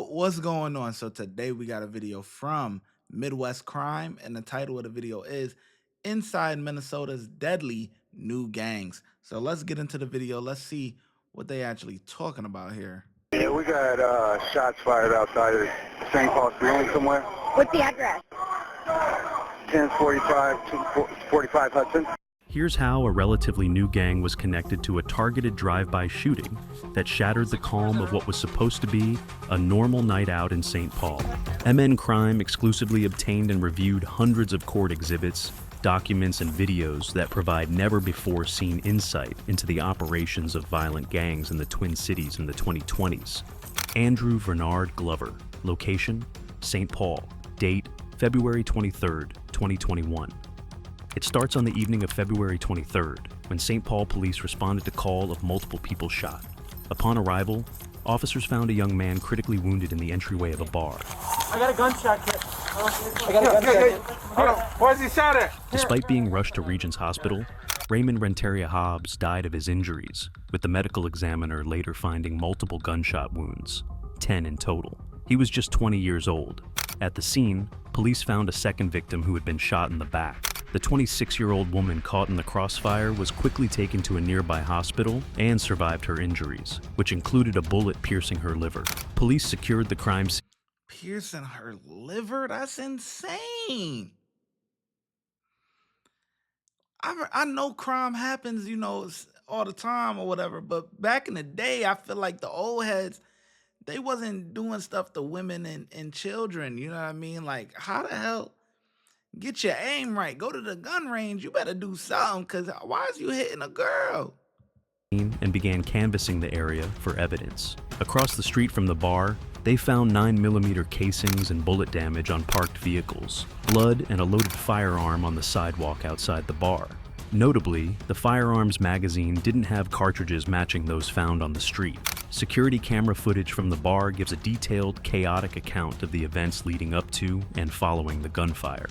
What's going on? So today we got a video from Midwest Crime, and the title of the video is Inside Minnesota's Deadly New Gangs. So let's get into the video. Let's see what they actually talking about here. Yeah, we got shots fired outside of St. Paul Green somewhere. What's the address? 1045, 245 Hudson. Here's how a relatively new gang was connected to a targeted drive-by shooting that shattered the calm of what was supposed to be a normal night out in St. Paul. MN Crime exclusively obtained and reviewed hundreds of court exhibits, documents, and videos that provide never-before-seen insight into the operations of violent gangs in the Twin Cities in the 2020s. Andrew Bernard Glover. Location: St. Paul. Date: February 23rd, 2021. It starts on the evening of February 23rd, when St. Paul police responded to call of multiple people shot. Upon arrival, officers found a young man critically wounded in the entryway of a bar. I got a gunshot kit. I got a gunshot kit. Hold on. Where's he shot at? Despite being rushed to Regents Hospital, Raymond Renteria Hobbs died of his injuries, with the medical examiner later finding multiple gunshot wounds, 10 in total. He was just 20 years old. At the scene, police found a second victim who had been shot in the back. The 26-year-old woman caught in the crossfire was quickly taken to a nearby hospital and survived her injuries, which included a bullet piercing her liver. Police secured the crime scene. Piercing her liver? That's insane. I know crime happens, all the time or whatever, but back in the day, I feel like the old heads, they wasn't doing stuff to women and children, you know what I mean? Like, how the hell? Get your aim right. Go to the gun range. You better do something, because why is you hitting a girl? And began canvassing the area for evidence. Across the street from the bar, they found 9mm casings and bullet damage on parked vehicles, blood, and a loaded firearm on the sidewalk outside the bar. Notably, the firearms magazine didn't have cartridges matching those found on the street. Security camera footage from the bar gives a detailed, chaotic account of the events leading up to and following the gunfire.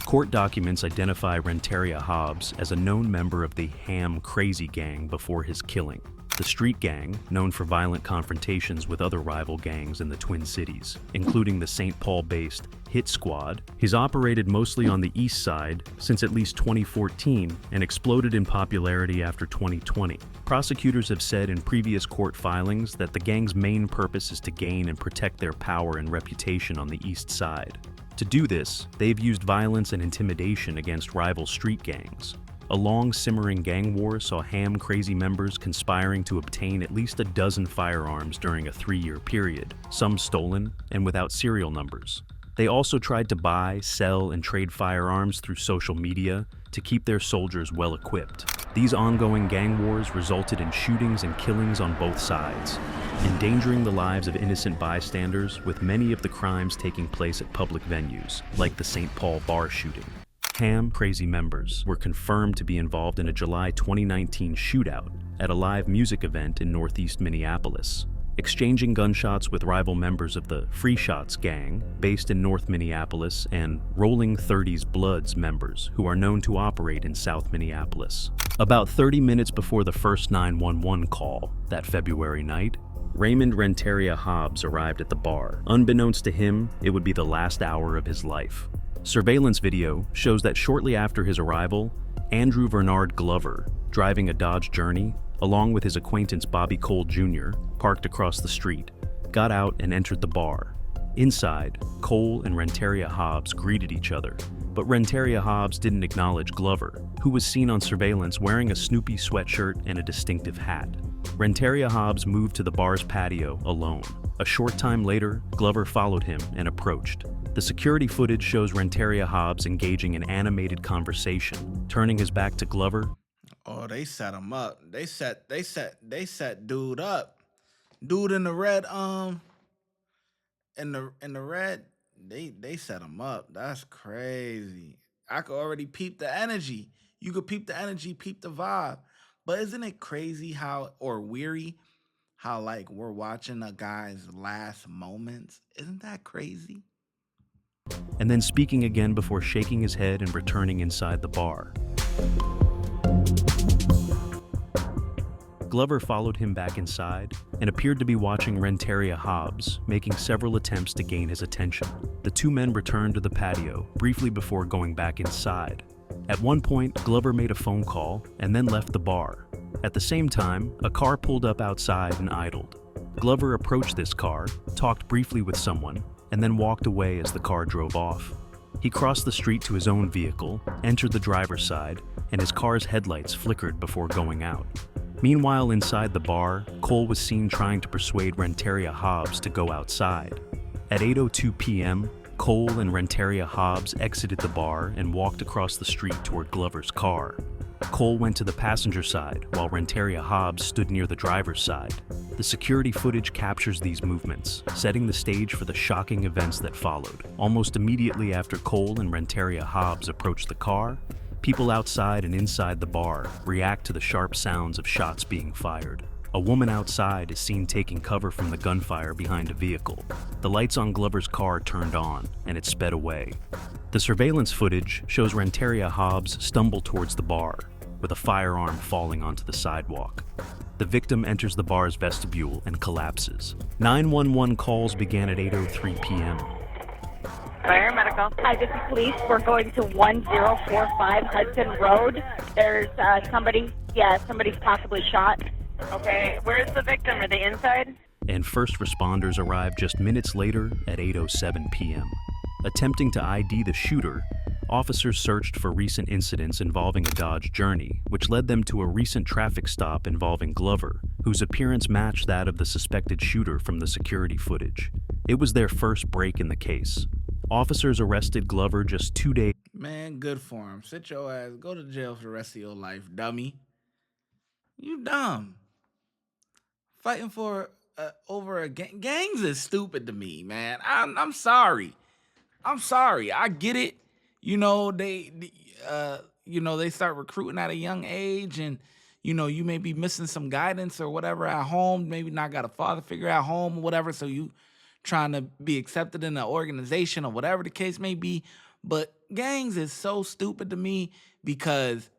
Court documents identify Renteria Hobbs as a known member of the Ham Crazy Gang before his killing, the street gang known for violent confrontations with other rival gangs in the Twin Cities, including the St. Paul-based Hit Squad. He's operated mostly on the east side since at least 2014 and exploded in popularity after 2020. Prosecutors have said in previous court filings that the gang's main purpose is to gain and protect their power and reputation on the east side. To do this, they've used violence and intimidation against rival street gangs. A long simmering gang war saw Ham Crazy members conspiring to obtain at least a dozen firearms during a 3-year period, some stolen and without serial numbers. They also tried to buy, sell, and trade firearms through social media to keep their soldiers well equipped. These ongoing gang wars resulted in shootings and killings on both sides, endangering the lives of innocent bystanders, with many of the crimes taking place at public venues, like the St. Paul bar shooting. Ham Crazy members were confirmed to be involved in a July 2019 shootout at a live music event in northeast Minneapolis, exchanging gunshots with rival members of the Free Shots gang, based in North Minneapolis, and Rolling 30s Bloods members, who are known to operate in South Minneapolis. About 30 minutes before the first 911 call that February night, Raymond Renteria Hobbs arrived at the bar. Unbeknownst to him, it would be the last hour of his life. Surveillance video shows that shortly after his arrival, Andrew Bernard Glover, driving a Dodge Journey, along with his acquaintance Bobby Cole Jr., parked across the street, got out and entered the bar. Inside, Cole and Renteria Hobbs greeted each other, but Renteria Hobbs didn't acknowledge Glover, who was seen on surveillance wearing a Snoopy sweatshirt and a distinctive hat. Renteria Hobbs moved to the bar's patio alone. A short time later, Glover followed him and approached. The security footage shows Renteria Hobbs engaging in animated conversation, turning his back to Glover. Oh, they set him up. They set dude up. Dude in the red, in the red, they set him up. That's crazy. I could already peep the energy. You could peep the energy, peep the vibe. But isn't it crazy or weary how like we're watching a guy's last moments? Isn't that crazy? And then speaking again before shaking his head and returning inside the bar. Glover followed him back inside and appeared to be watching Renteria Hobbs, making several attempts to gain his attention. The two men returned to the patio briefly before going back inside. At one point, Glover made a phone call and then left the bar. At the same time, a car pulled up outside and idled. Glover approached this car, talked briefly with someone, and then walked away as the car drove off. He crossed the street to his own vehicle, entered the driver's side, and his car's headlights flickered before going out. Meanwhile, inside the bar, Cole was seen trying to persuade Renteria Hobbs to go outside. At 8:02 p.m., Cole and Renteria Hobbs exited the bar and walked across the street toward Glover's car. Cole went to the passenger side while Renteria Hobbs stood near the driver's side. The security footage captures these movements, setting the stage for the shocking events that followed. Almost immediately after Cole and Renteria Hobbs approached the car, people outside and inside the bar react to the sharp sounds of shots being fired. A woman outside is seen taking cover from the gunfire behind a vehicle. The lights on Glover's car turned on, and it sped away. The surveillance footage shows Renteria Hobbs stumble towards the bar, with a firearm falling onto the sidewalk. The victim enters the bar's vestibule and collapses. 911 calls began at 8:03 p.m. Fire medical. Hi, this is police. We're going to 1045 Hudson Road. There's somebody's possibly shot. Okay, where's the victim? Are they inside? And first responders arrived just minutes later at 8:07 p.m. Attempting to ID the shooter, officers searched for recent incidents involving a Dodge Journey, which led them to a recent traffic stop involving Glover, whose appearance matched that of the suspected shooter from the security footage. It was their first break in the case. Officers arrested Glover just 2 days. Man, good for him. Sit your ass. Go to jail for the rest of your life, dummy. You dumb. Fighting for over a gang. Gangs is stupid to me, man. I'm sorry. I'm sorry. I get it. You know, they start recruiting at a young age, and you may be missing some guidance or whatever at home. Maybe not got a father figure at home or whatever. So you trying to be accepted in an organization or whatever the case may be. But gangs is so stupid to me because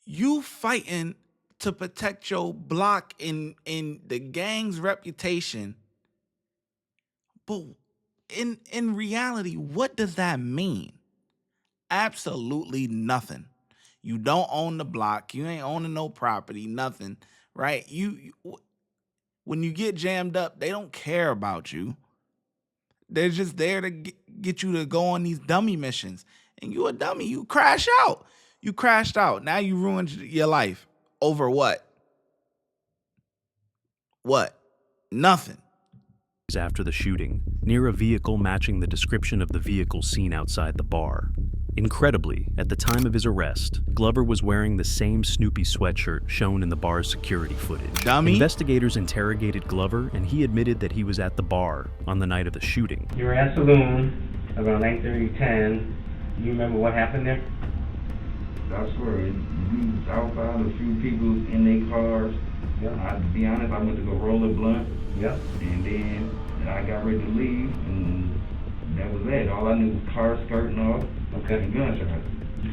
you fighting to protect your block in the gang's reputation. But in reality, what does that mean? Absolutely nothing. You don't own the block. You ain't owning no property, nothing, right? When you get jammed up, they don't care about you. They're just there to get you to go on these dummy missions. And you a dummy. You crash out. You crashed out. Now you ruined your life. Over what? What? Nothing. After the shooting, near a vehicle matching the description of the vehicle seen outside the bar. Incredibly, at the time of his arrest, Glover was wearing the same Snoopy sweatshirt shown in the bar's security footage. Dummy. Investigators interrogated Glover, and he admitted that he was at the bar on the night of the shooting. You were at Saloon around 9:30, 10. You remember what happened there? I swear, we outside a few people in their cars. Yeah. To be honest, I went to go roll a blunt. Yep. And then I got ready to leave, and that was it. All I knew was cars skirting off and gunshots.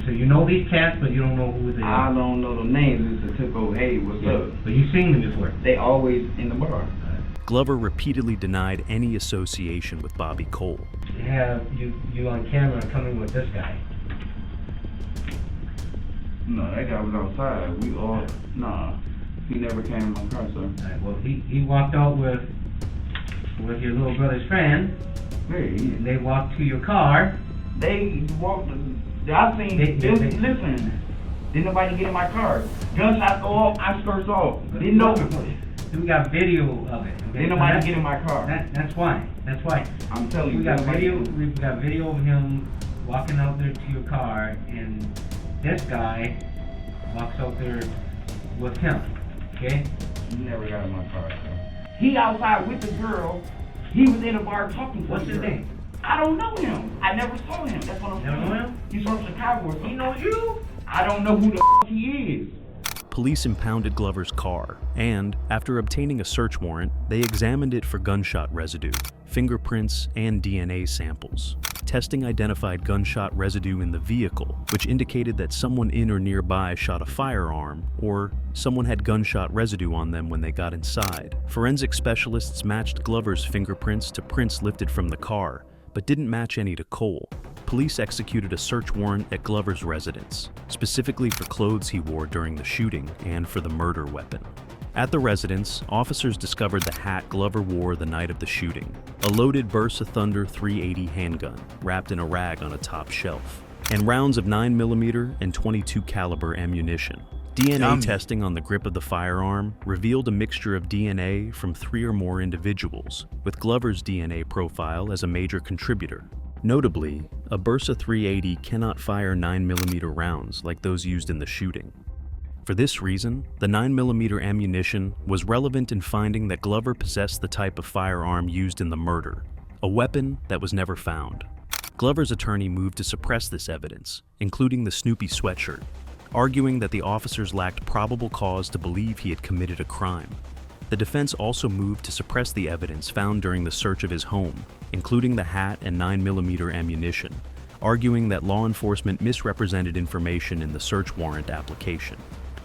So you know these cats, but you don't know who they are? I don't know the names. It's a typical, hey, what's up? But you've seen them before? They always in the bar. Glover repeatedly denied any association with Bobby Cole. You have you on camera coming with this guy. No, that guy was outside. He never came in my car, sir. Right, well, he walked out with your little brother's friend. Hey, And they walked to your car. they walked. I seen. Listen, didn't nobody get in my car. Gunshots go off. I skirts off. Didn't know. We got video of it. Okay? Didn't nobody get in my car. That's why. That's why. I'm telling you. We've got video of him walking out there to your car, and this guy walks out there with him. Okay? He never got in my car, sir. He outside with the girl. He was in a bar talking to What's the his girl. name? I don't know him. I never saw him. That's what I'm saying. You don't know him? He's from Chicago. He knows you? I don't know who the he is. police impounded Glover's car, and, after obtaining a search warrant, they examined it for gunshot residue, fingerprints, and DNA samples. Testing identified gunshot residue in the vehicle, which indicated that someone in or nearby shot a firearm, or someone had gunshot residue on them when they got inside. Forensic specialists matched Glover's fingerprints to prints lifted from the car, but didn't match any to Cole. Police executed a search warrant at Glover's residence, specifically for clothes he wore during the shooting and for the murder weapon. At the residence, officers discovered the hat Glover wore the night of the shooting, a loaded Burst of Thunder .380 handgun wrapped in a rag on a top shelf, and rounds of 9mm and .22 caliber ammunition. DNA testing on the grip of the firearm revealed a mixture of DNA from 3 or more individuals, with Glover's DNA profile as a major contributor. Notably, a Burst of .380 cannot fire 9mm rounds like those used in the shooting. For this reason, the 9mm ammunition was relevant in finding that Glover possessed the type of firearm used in the murder, a weapon that was never found. Glover's attorney moved to suppress this evidence, including the Snoopy sweatshirt, arguing that the officers lacked probable cause to believe he had committed a crime. The defense also moved to suppress the evidence found during the search of his home, including the hat and 9mm ammunition, arguing that law enforcement misrepresented information in the search warrant application.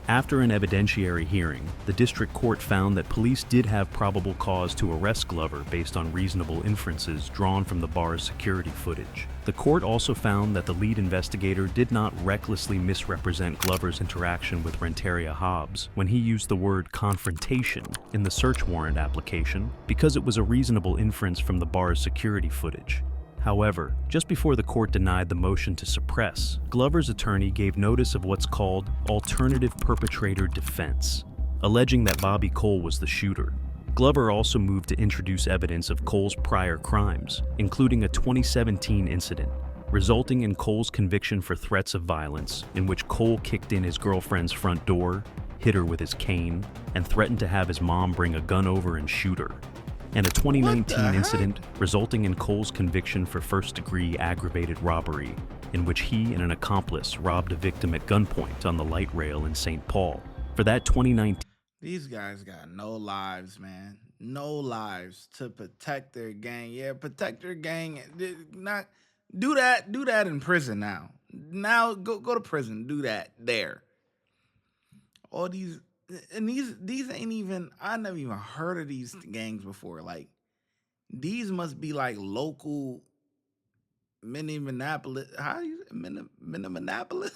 After an evidentiary hearing, the district court found that police did have probable cause to arrest Glover based on reasonable inferences drawn from the bar's security footage. The court also found that the lead investigator did not recklessly misrepresent Glover's interaction with Renteria Hobbs when he used the word confrontation in the search warrant application because it was a reasonable inference from the bar's security footage. However, just before the court denied the motion to suppress, Glover's attorney gave notice of what's called alternative perpetrator defense, alleging that Bobby Cole was the shooter. Glover also moved to introduce evidence of Cole's prior crimes, including a 2017 incident, resulting in Cole's conviction for threats of violence, in which Cole kicked in his girlfriend's front door, hit her with his cane, and threatened to have his mom bring a gun over and shoot her, and a 2019 incident resulting in Cole's conviction for first-degree aggravated robbery, in which he and an accomplice robbed a victim at gunpoint on the light rail in St. Paul. For that 2019... These guys got no lives, man. No lives to protect their gang. Yeah, protect their gang. Not do that in prison now. Now go to prison. Do that there. All these... And these ain't even, I never even heard of these gangs before. Like, these must be like local Minneapolis. How do you Minneapolis?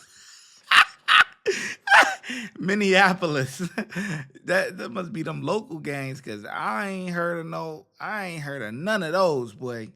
Minneapolis. that must be them local gangs, cause I ain't heard of none of those, boy.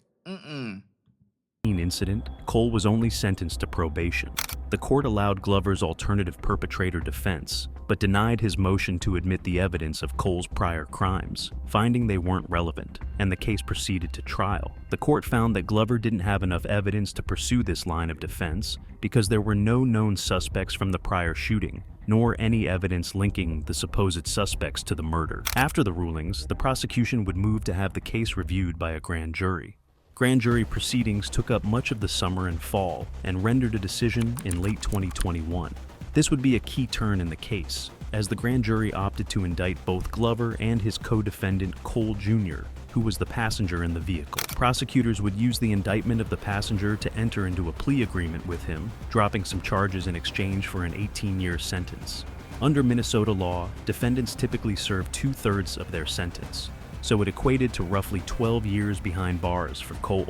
Incident, Cole was only sentenced to probation. The court allowed Glover's alternative perpetrator defense, but denied his motion to admit the evidence of Cole's prior crimes, finding they weren't relevant, and the case proceeded to trial. The court found that Glover didn't have enough evidence to pursue this line of defense because there were no known suspects from the prior shooting, nor any evidence linking the supposed suspects to the murder. After the rulings, the prosecution would move to have the case reviewed by a grand jury. Grand jury proceedings took up much of the summer and fall and rendered a decision in late 2021. This would be a key turn in the case, as the grand jury opted to indict both Glover and his co-defendant Cole Jr., who was the passenger in the vehicle. Prosecutors would use the indictment of the passenger to enter into a plea agreement with him, dropping some charges in exchange for an 18-year sentence. Under Minnesota law, defendants typically serve 2/3 of their sentence, so it equated to roughly 12 years behind bars for Cole.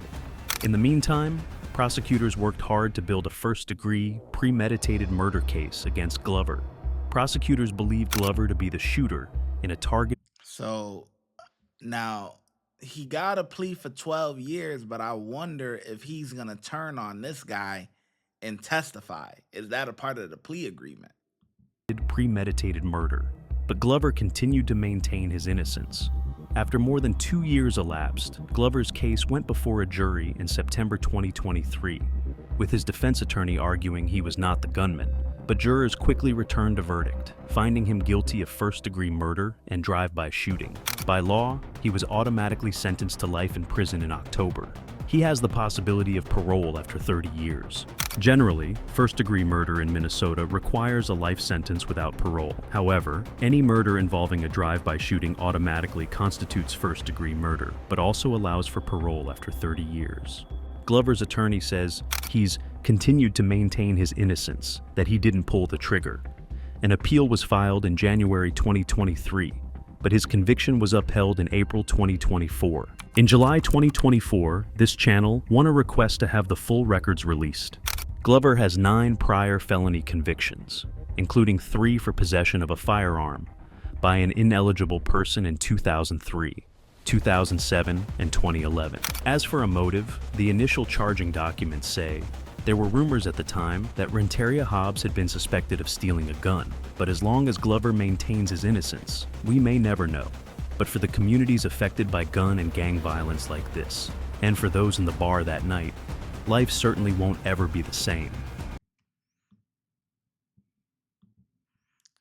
In the meantime, prosecutors worked hard to build a first-degree, premeditated murder case against Glover. Prosecutors believed Glover to be the shooter in a target. So now he got a plea for 12 years, but I wonder if he's gonna turn on this guy and testify. Is that a part of the plea agreement? Premeditated murder, but Glover continued to maintain his innocence. After more than 2 years elapsed, Glover's case went before a jury in September 2023, with his defense attorney arguing he was not the gunman, but jurors quickly returned a verdict, finding him guilty of first-degree murder and drive-by shooting. By law, he was automatically sentenced to life in prison in October. he has the possibility of parole after 30 years. Generally, first-degree murder in Minnesota requires a life sentence without parole. However, any murder involving a drive-by shooting automatically constitutes first-degree murder, but also allows for parole after 30 years. Glover's attorney says he's continued to maintain his innocence, that he didn't pull the trigger. An appeal was filed in January 2023, but his conviction was upheld in April 2024. In July 2024, this channel won a request to have the full records released. Glover has 9 prior felony convictions, including 3 for possession of a firearm by an ineligible person in 2003, 2007, and 2011. As for a motive, the initial charging documents say there were rumors at the time that Renteria Hobbs had been suspected of stealing a gun, but as long as Glover maintains his innocence, we may never know. But for the communities affected by gun and gang violence like this, and for those in the bar that night, life certainly won't ever be the same.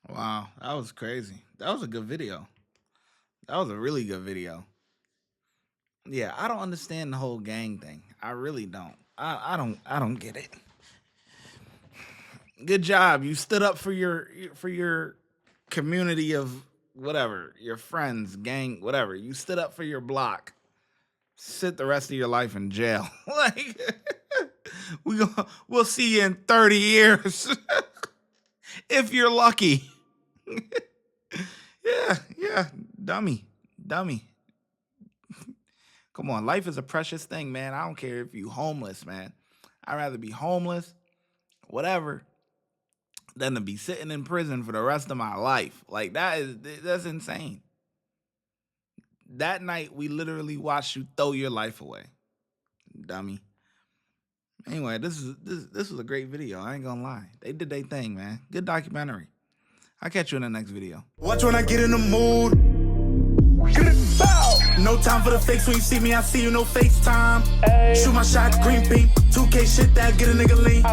Wow, that was crazy. That was a good video. That was a really good video. Yeah, I don't understand the whole gang thing. I really don't. I don't get it. Good job. You stood up for your community of whatever, your friends, gang, whatever. You stood up for your block. Sit the rest of your life in jail. Like we'll see you in 30 years. If you're lucky. Yeah, dummy. Come on, life is a precious thing, man. I don't care if you homeless, man. I'd rather be homeless, whatever, than to be sitting in prison for the rest of my life. Like that's insane. That night we literally watched you throw your life away. Dummy. Anyway, this was a great video. I ain't gonna lie. They did their thing, man. Good documentary. I'll catch you in the next video. Watch when I get in the mood. No time for the fakes. When you see me, I see you, no FaceTime. Shoot my shot, green beam. 2K shit that get a nigga lean.